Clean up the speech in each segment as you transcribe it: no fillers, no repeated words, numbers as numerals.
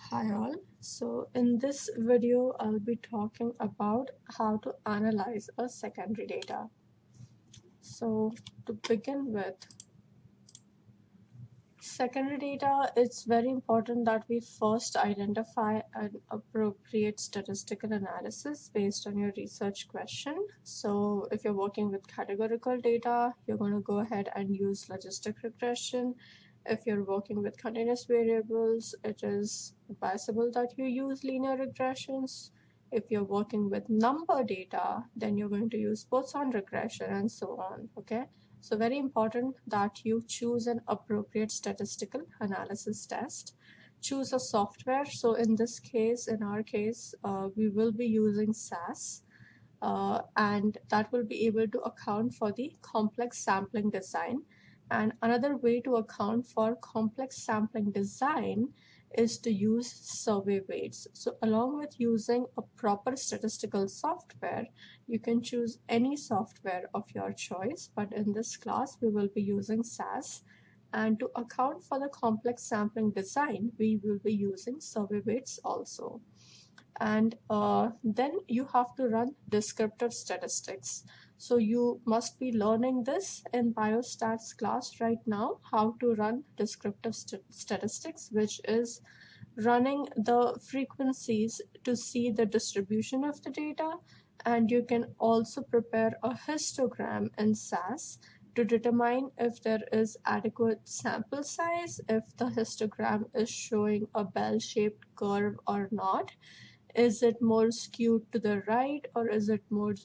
Hi all. So in this video, I'll be talking about how to analyze a secondary data. So to begin with, secondary data, it's very important that we first identify an appropriate statistical analysis based on your research question. So if you're working with categorical data, you're going to go ahead and use logistic regression. If you're working with continuous variables, it is advisable that you use linear regressions. If you're working with number data, then you're going to use Poisson regression and so on, okay? So very important that you choose an appropriate statistical analysis test. Choose a software. So in this case, in our case, we will be using SAS. And that will be able to account for the complex sampling design. And another way to account for complex sampling design is to use survey weights. So along with using a proper statistical software, you can choose any software of your choice, but in this class, we will be using SAS. And to account for the complex sampling design, we will be using survey weights also. And then you have to run descriptive statistics. So you must be learning this in biostats class right now, how to run descriptive statistics, which is running the frequencies to see the distribution of the data. And you can also prepare a histogram in SAS to determine if there is adequate sample size, if the histogram is showing a bell-shaped curve or not. Is it more skewed to the right or is it more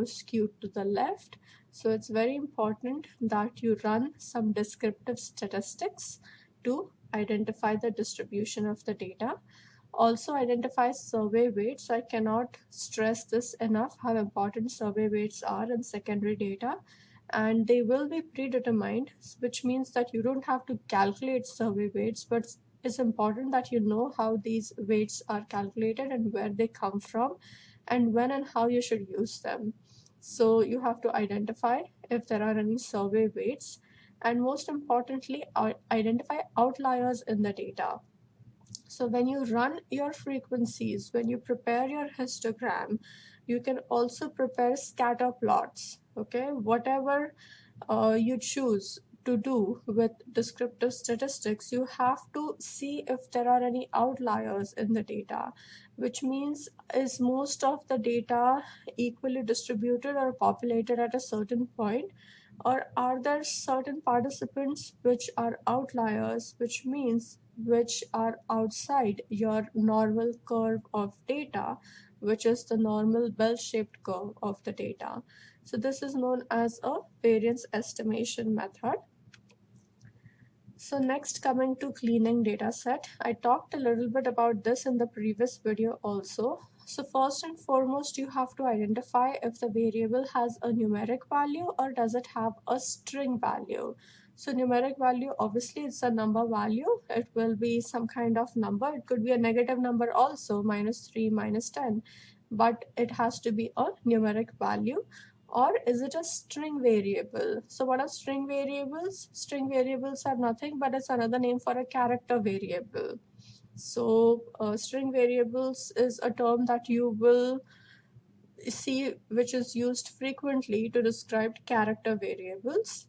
skewed to the left? So it's very important that you run some descriptive statistics to identify the distribution of the data. Also identify survey weights. I cannot stress this enough how important survey weights are in secondary data, and they will be predetermined, which means that you don't have to calculate survey weights, but it's important that you know how these weights are calculated and where they come from and when and how you should use them. So you have to identify if there are any survey weights, and most importantly, identify outliers in the data. So when you run your frequencies, when you prepare your histogram, you can also prepare scatter plots, okay? Whatever you choose to do with descriptive statistics, you have to see if there are any outliers in the data, which means is most of the data equally distributed or populated at a certain point, or are there certain participants which are outliers, which means which are outside your normal curve of data, which is the normal bell-shaped curve of the data. So this is known as a variance estimation method. So next, coming to cleaning data set, I talked a little bit about this in the previous video also. So first and foremost, you have to identify if the variable has a numeric value or does it have a string value. So numeric value, obviously it's a number value. It will be some kind of number. It could be a negative number also, -3, -10, but it has to be a numeric value. Or is it a string variable? So what are string variables? String variables are nothing but it's another name for a character variable. So string variables is a term that you will see which is used frequently to describe character variables.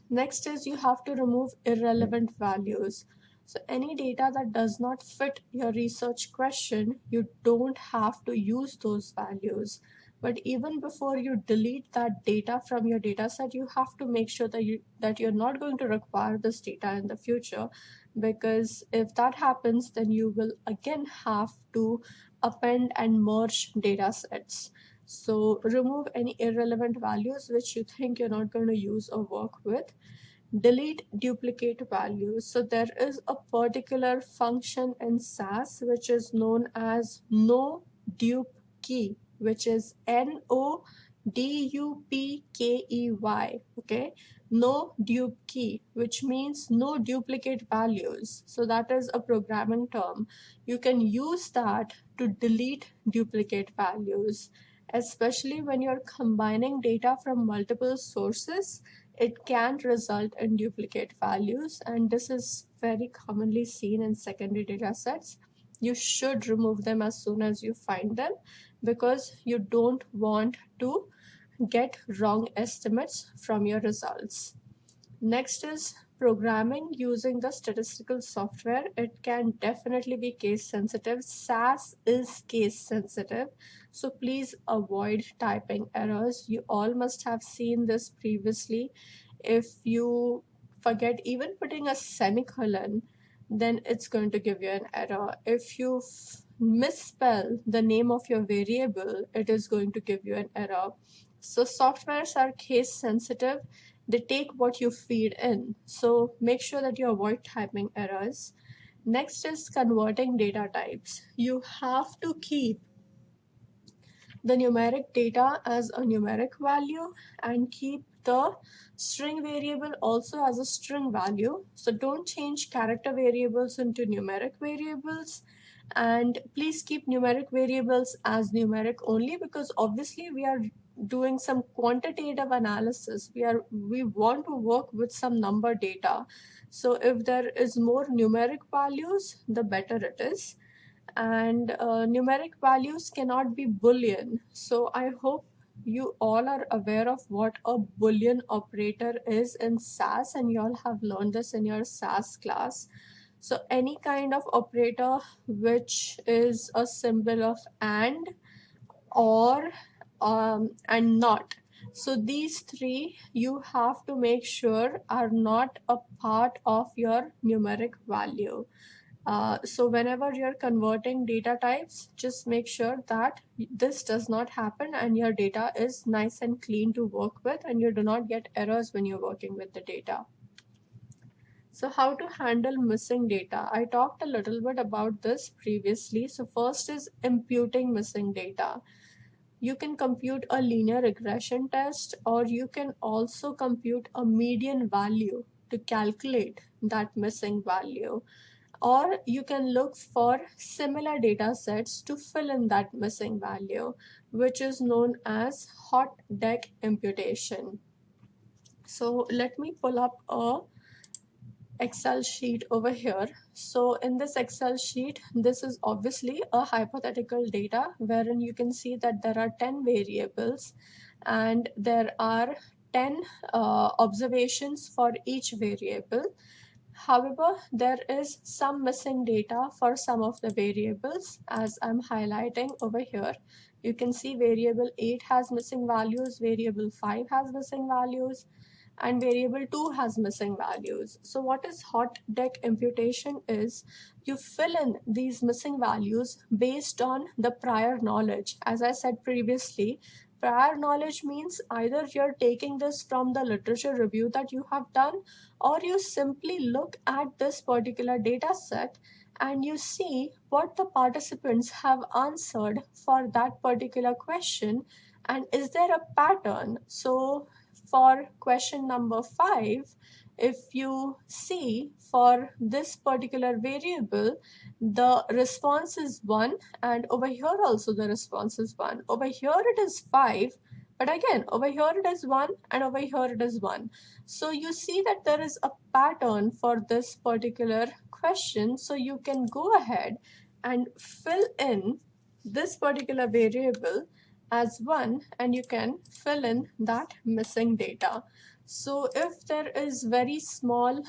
Next is you have to remove irrelevant values. So any data that does not fit your research question, you don't have to use those values. But even before you delete that data from your data set, you have to make sure that you're not going to require this data in the future, because if that happens, then you will again have to append and merge data sets. So remove any irrelevant values which you think you're not going to use or work with. Delete duplicate values. So there is a particular function in SAS which is known as no dupe key, which is NODUPKEY, okay? No dupe key, which means no duplicate values. So that is a programming term. You can use that to delete duplicate values, especially when you're combining data from multiple sources. it can result in duplicate values, and this is very commonly seen in secondary data sets. You should remove them as soon as you find them because you don't want to get wrong estimates from your results. Next is programming using the statistical software. It can definitely be case sensitive. SAS is case sensitive, so please avoid typing errors. You all must have seen this previously. If you forget even putting a semicolon, then it's going to give you an error. If you misspell the name of your variable, it is going to give you an error. So softwares are case sensitive. They take what you feed in. So make sure that you avoid typing errors. Next is converting data types. You have to keep the numeric data as a numeric value and keep the string variable also as a string value. So don't change character variables into numeric variables, and please keep numeric variables as numeric only, because obviously we are doing some quantitative analysis. We want to work with some number data. So if there is more numeric values, the better it is. And numeric values cannot be boolean. So I hope you all are aware of what a boolean operator is in SAS, and you all have learned this in your SAS class. So any kind of operator which is a symbol of and, or, and not. So these three you have to make sure are not a part of your numeric value. So whenever you're converting data types, just make sure that this does not happen and your data is nice and clean to work with, and you do not get errors when you're working with the data. So how to handle missing data? I talked a little bit about this previously. So first is imputing missing data. You can compute a linear regression test, or you can also compute a median value to calculate that missing value. Or you can look for similar data sets to fill in that missing value, which is known as hot deck imputation. So let me pull up a Excel sheet over here. So in this Excel sheet, this is obviously a hypothetical data wherein you can see that there are 10 variables and there are 10 observations for each variable. However, there is some missing data for some of the variables, as I'm highlighting over here. You can see variable 8 has missing values, variable 5 has missing values, and variable 2 has missing values. So what is hot deck imputation is you fill in these missing values based on the prior knowledge. As I said previously, prior knowledge means either you're taking this from the literature review that you have done, or you simply look at this particular data set and you see what the participants have answered for that particular question, and is there a pattern. So for question number 5, if you see for this particular variable, the response is 1, and over here also the response is 1. Over here it is 5, but again over here it is 1, and over here it is 1. So you see that there is a pattern for this particular question. So you can go ahead and fill in this particular variable as 1, and you can fill in that missing data. So if there is very small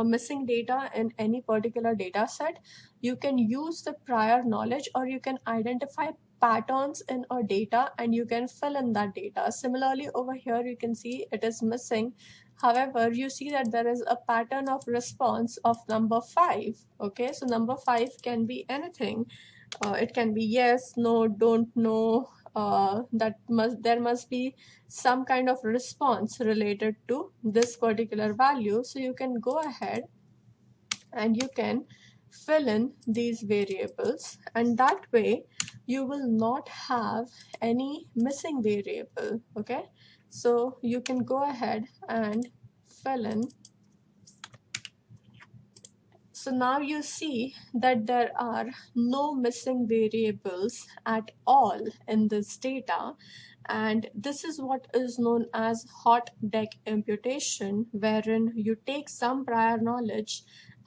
missing data in any particular data set, you can use the prior knowledge, or you can identify patterns in our data and you can fill in that data. Similarly, over here you can see it is missing. However, you see that there is a pattern of response of number 5. Okay, so number 5 can be anything. It can be yes, no, don't know. There must be some kind of response related to this particular value. So you can go ahead and you can fill in these variables, and that way you will not have any missing variable. Okay, so you can go ahead and fill in. So now you see that there are no missing variables at all in this data. And this is what is known as hot deck imputation, wherein you take some prior knowledge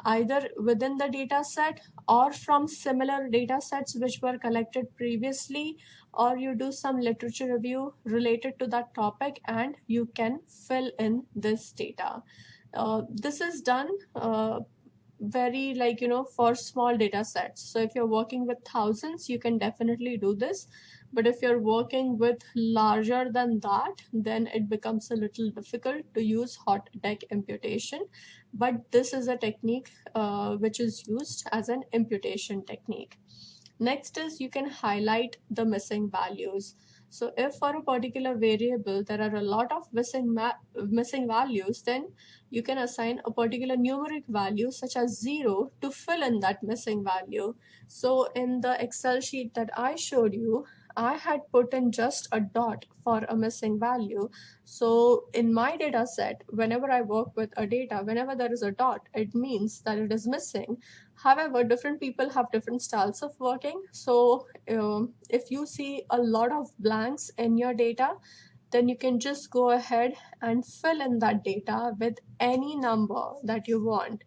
either within the data set or from similar data sets which were collected previously, or you do some literature review related to that topic and you can fill in this data. This is done very, like, for small data sets. So if you're working with thousands, you can definitely do this. But if you're working with larger than that, then it becomes a little difficult to use hot deck imputation. But this is a technique which is used as an imputation technique. Next is you can highlight the missing values. So if for a particular variable there are a lot of missing values, then you can assign a particular numeric value such as 0 to fill in that missing value. So in the Excel sheet that I showed you, I had put in just a dot for a missing value. So in my data set, whenever I work with a data, whenever there is a dot, it means that it is missing. However, different people have different styles of working. So if you see a lot of blanks in your data, then you can just go ahead and fill in that data with any number that you want.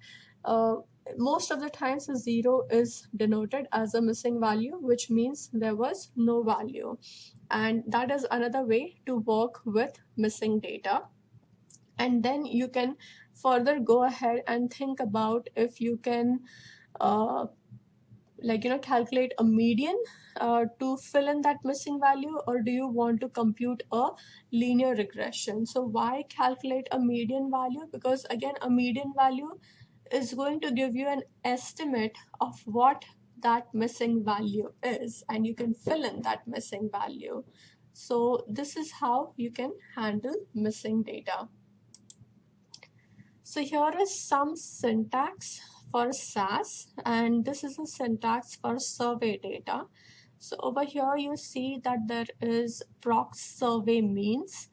Most of the times, the 0 is denoted as a missing value, which means there was no value. And that is another way to work with missing data. And then you can further go ahead and think about if you can uh, calculate a median to fill in that missing value, or do you want to compute a linear regression? So why calculate a median value? Because again, a median value is going to give you an estimate of what that missing value is, and you can fill in that missing value. So this is how you can handle missing data. So here is some syntax for SAS, and this is a syntax for survey data. So over here you see that there is proc survey means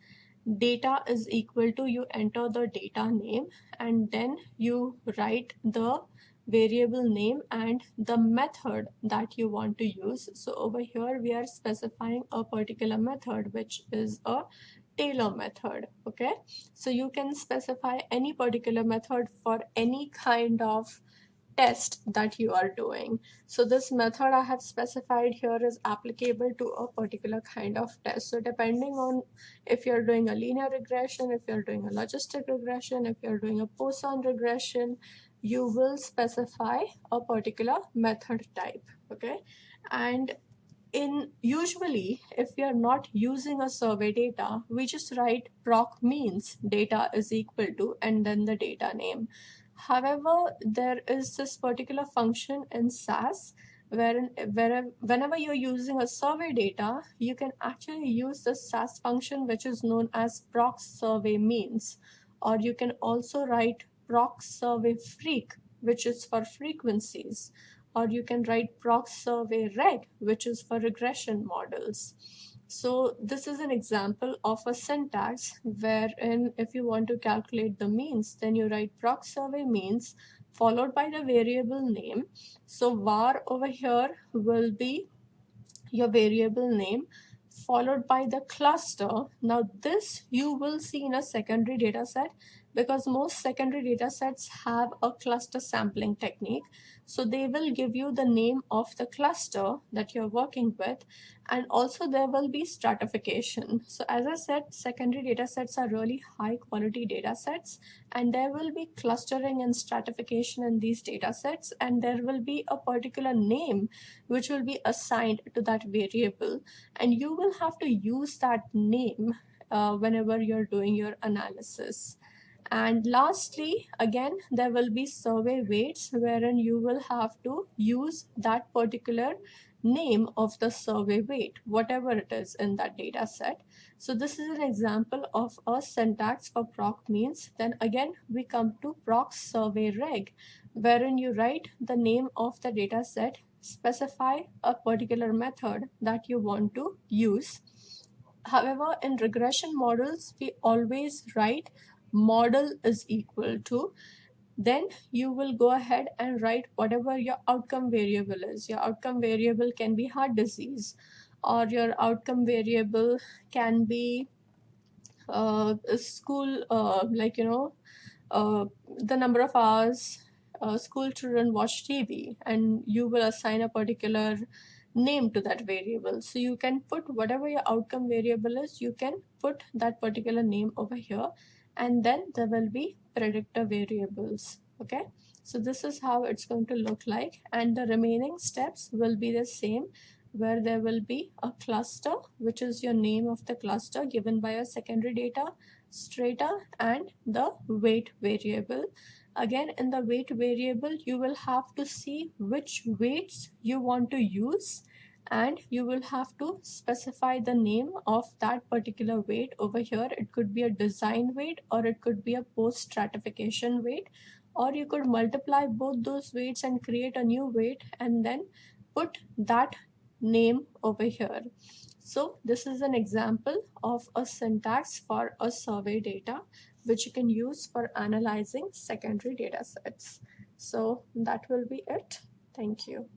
data is equal to, you enter the data name and then you write the variable name and the method that you want to use. So over here we are specifying a particular method, which is a Taylor method. Okay, so you can specify any particular method for any kind of test that you are doing. So this method I have specified here is applicable to a particular kind of test. So depending on if you're doing a linear regression, if you're doing a logistic regression, if you're doing a Poisson regression, you will specify a particular method type. Okay, and usually if we are not using a survey data, we just write proc means data is equal to and then the data name. However, there is this particular function in SAS whenever you're using a survey data, you can actually use the SAS function which is known as proc survey means, or you can also write proc survey freq, which is for frequencies, or you can write proc survey reg, which is for regression models. So this is an example of a syntax wherein if you want to calculate the means, then you write proc survey means followed by the variable name. So var over here will be your variable name followed by the cluster. Now this you will see in a secondary data set, because most secondary data sets have a cluster sampling technique. So they will give you the name of the cluster that you're working with, and also there will be stratification. So as I said, secondary data sets are really high quality data sets, and there will be clustering and stratification in these data sets, and there will be a particular name which will be assigned to that variable, and you will have to use that name whenever you're doing your analysis. And lastly, again, there will be survey weights wherein you will have to use that particular name of the survey weight, whatever it is in that data set. So this is an example of a syntax for proc means. Then again, we come to proc survey reg, wherein you write the name of the data set, specify a particular method that you want to use. However, in regression models, we always write model is equal to Then you will go ahead and write whatever your outcome variable is. Your outcome variable can be heart disease, or your outcome variable can be school, the number of hours school children watch TV, and you will assign a particular name to that variable. So you can put whatever your outcome variable is, you can put that particular name over here, and then there will be predictor variables. Okay, so this is how it's going to look like, and the remaining steps will be the same, where there will be a cluster, which is your name of the cluster given by a secondary data strata, and the weight variable. Again, in the weight variable, you will have to see which weights you want to use, and you will have to specify the name of that particular weight over here. It could be a design weight, or it could be a post stratification weight, or you could multiply both those weights and create a new weight and then put that name over here. So this is an example of a syntax for a survey data, which you can use for analyzing secondary data sets. So that will be it. Thank you.